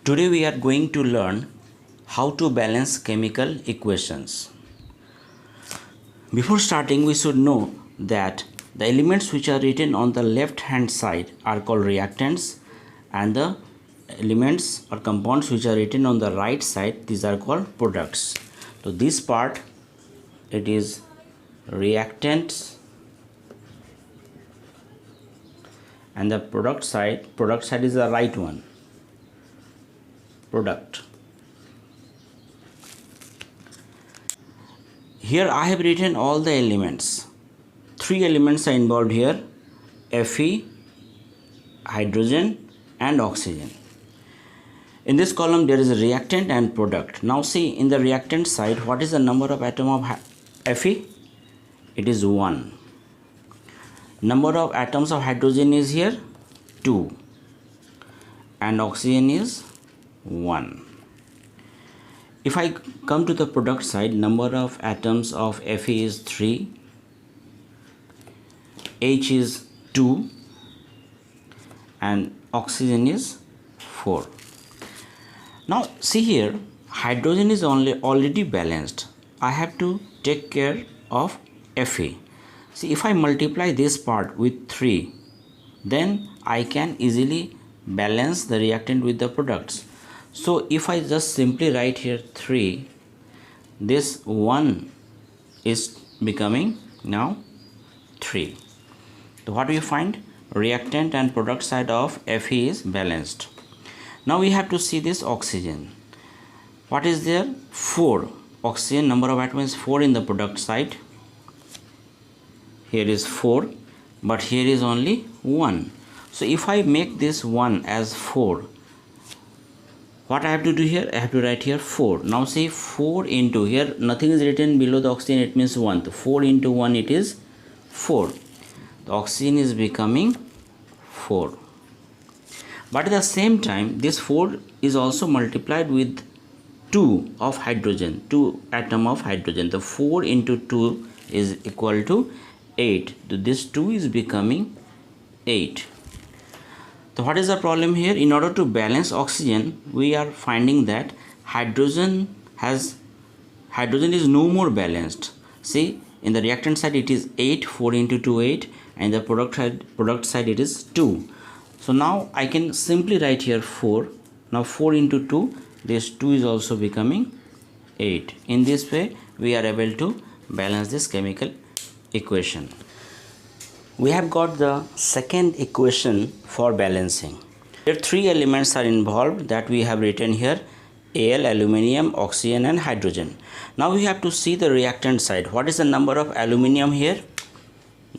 Today we are going to learn how to balance chemical equations. Before starting, we should know that the elements which are written on the left hand side are called reactants, and the elements or compounds which are written on the right side, these are called products. So this part, it is reactants, and the product side is the right one, product. Here I have written all the elements. 3 elements are involved here: Fe, hydrogen and oxygen. In this column there is a reactant and product. Now see, in the reactant side, what is the number of atom of Fe? It is 1. Number of atoms of hydrogen is here 2, and oxygen is 1. If I come to the product side, number of atoms of Fe is 3, H is 2, and oxygen is 4. Now see here, hydrogen is already balanced. I have to take care of Fe. See, if I multiply this part with 3, then I can easily balance the reactant with the products. So if I just simply write here 3, this 1 is becoming now 3. So what do you find? Reactant and product side of Fe is balanced. Now we have to see this oxygen. What is there? 4. Oxygen number of atoms is 4 in the product side. Here is 4, but here is only 1. So if I make this 1 as 4, what I have to do here? I have to write here 4. Now see, 4 into, here nothing is written below the oxygen, it means 1. So 4 into 1, it is 4. The oxygen is becoming 4. But at the same time, this 4 is also multiplied with 2 of hydrogen, 2 atom of hydrogen. The 4 into 2 is equal to 8. So this 2 is becoming 8. So what is the problem here? In order to balance oxygen, we are finding that hydrogen is no more balanced. See, in the reactant side it is 8, 4 into 2, 8, and the product side it is 2. So now I can simply write here 4. Now 4 into 2, this 2 is also becoming 8. In this way we are able to balance this chemical equation. We have got the second equation for balancing. Here 3 elements are involved that we have written here: Al, aluminium, oxygen and hydrogen. Now we have to see the reactant side. What is the number of aluminium here?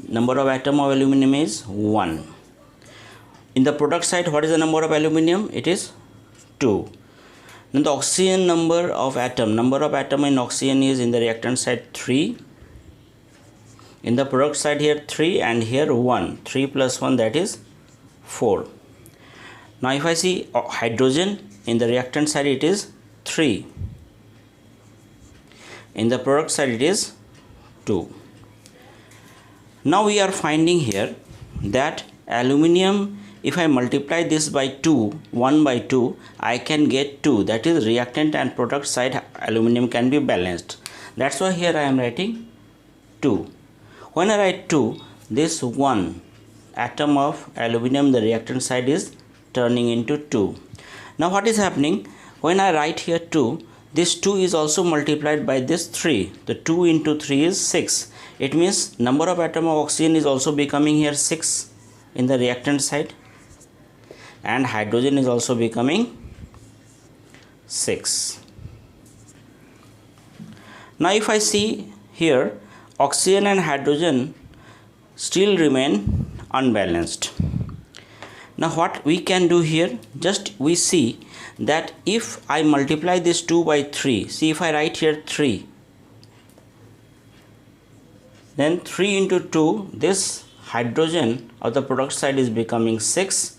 Number of atom of aluminium is 1. In the product side, what is the number of aluminium? It is 2. Then the oxygen number of atom in oxygen is in the reactant side 3. In the product side here 3, and here 1. 3 plus 1, that is 4. Now if I see hydrogen, in the reactant side it is 3. In the product side it is 2. Now we are finding here that aluminium, if I multiply this by 2, 1 by 2, I can get 2. That is, reactant and product side aluminium can be balanced. That's why here I am writing 2. When I write 2, this 1 atom of aluminium, the reactant side, is turning into 2. Now what is happening? When I write here 2, this 2 is also multiplied by this 3. The 2 into 3 is 6. It means number of atom of oxygen is also becoming here 6 in the reactant side, and hydrogen is also becoming 6. Now if I see here, oxygen and hydrogen still remain unbalanced. Now what we can do here, just we see that if I multiply this 2 by 3, see, if I write here 3, then 3 into 2, this hydrogen of the product side is becoming 6,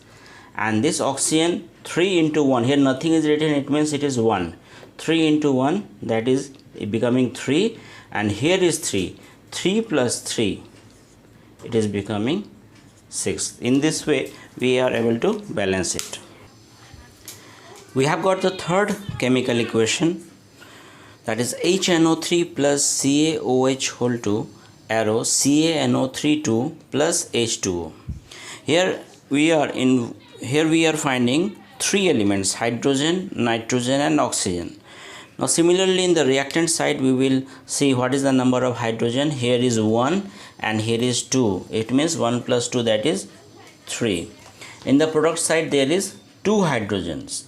and this oxygen 3 into 1, here nothing is written, it means it is 1. 3 into 1, that is becoming 3, and here is 3. 3 plus 3, it is becoming 6. In this way we are able to balance it. We have got the third chemical equation, that is HNO3 plus CaOH whole 2 arrow CaNO3 2 plus H2O. Here we are finding three elements: hydrogen, nitrogen and oxygen. Now similarly in the reactant side we will see what is the number of hydrogen. Here is 1 and here is 2. It means 1 plus 2, that is 3. In the product side there is 2 hydrogens.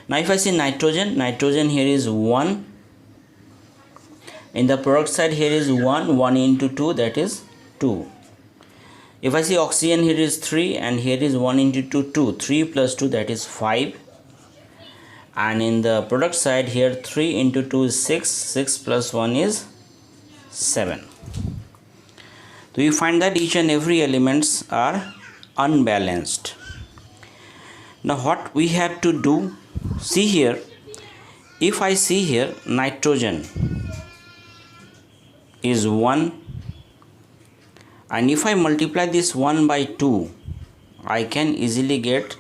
Now if I see nitrogen here is 1. In the product side here is 1 into 2, that is 2. If I see oxygen here is 3 and here is 1 into 2, 2. 3 plus 2, that is 5. And in the product side here 3 into 2 is 6. 6 plus 1 is 7. So you find that each and every elements are unbalanced. Now what we have to do, see here, if I see here nitrogen is 1 and if I multiply this 1 by 2, I can easily get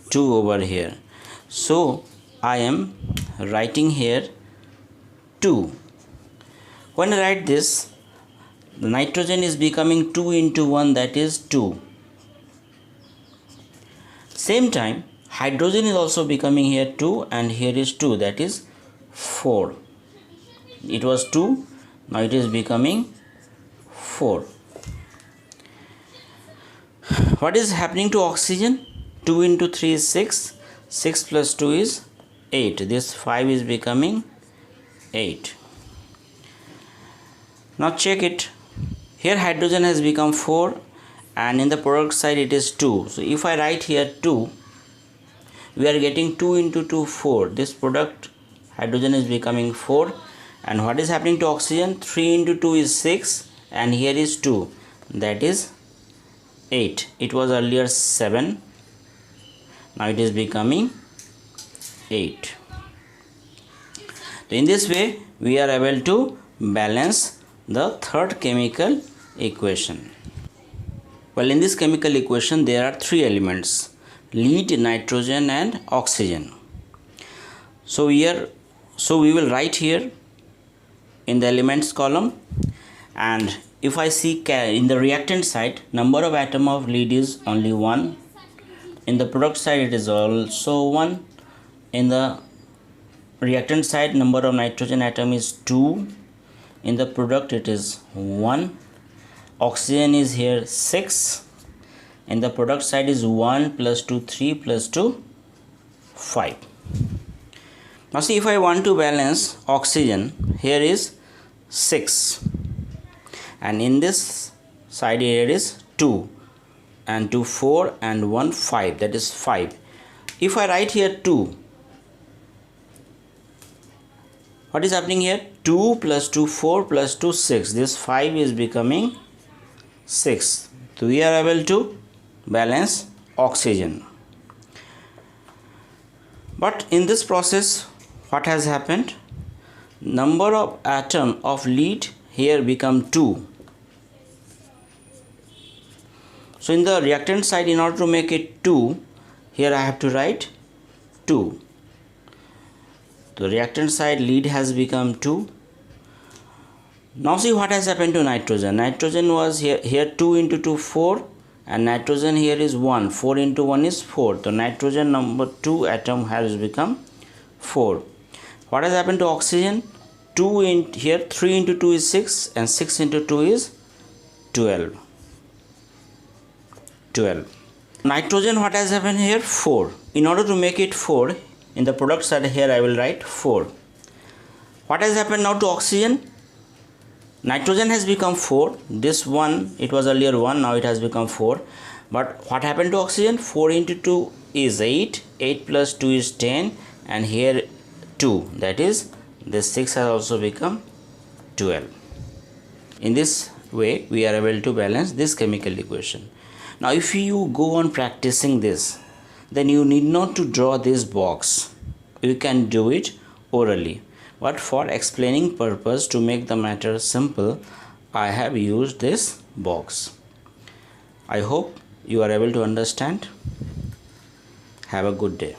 2 over here. So I am writing here 2. When I write this, the nitrogen is becoming 2 into 1, that is 2. Same time hydrogen is also becoming here 2 and here is 2, that is 4. It was 2, now it is becoming 4. What is happening to oxygen? 2 into 3 is 6. 6 plus 2 is 8. This 5 is becoming 8. Now check it. Here hydrogen has become 4 and in the product side it is 2. So if I write here 2, we are getting 2 into 2, 4. This product hydrogen is becoming 4. And what is happening to oxygen? 3 into 2 is 6 and here is 2, that is 8. It was earlier 7. Now it is becoming 8. So in this way we are able to balance the third chemical equation. Well, in this chemical equation there are three elements: lead, nitrogen and oxygen. So we will write here in the elements column, and if I see in the reactant side, number of atom of lead is only 1. In the product side it is also 1. In the reactant side number of nitrogen atom is 2. In the product it is 1. Oxygen is here 6. In the product side is 1 plus 2, 3 plus 2, 5. Now see, if I want to balance oxygen, here is 6 and in this side here is 2 and 2 4 and 1 5, that is 5. If I write here 2, what is happening here? 2 plus 2 4 plus 2 6. This 5 is becoming 6. So we are able to balance oxygen. But in this process what has happened? Number of atom of lead here become 2. So in the reactant side, in order to make it 2, here I have to write 2. The reactant side lead has become 2. Now see what has happened to nitrogen. Nitrogen was here 2 into 2 4 and nitrogen here is 1. 4 into 1 is 4. The nitrogen number 2 atom has become 4. What has happened to oxygen? 2 in here 3 into 2 is 6 and 6 into 2 is 12. Nitrogen, what has happened here? 4. In order to make it 4, in the product side here I will write 4. What has happened now to oxygen? Nitrogen has become 4. This one, it was earlier 1, now it has become 4. But what happened to oxygen? 4 into 2 is 8. 8 plus 2 is 10 and here 2, that is this 6 has also become 12. In this way we are able to balance this chemical equation. Now if you go on practicing this, then you need not to draw this box. You can do it orally. But for explaining purpose, to make the matter simple, I have used this box. I hope you are able to understand. Have a good day.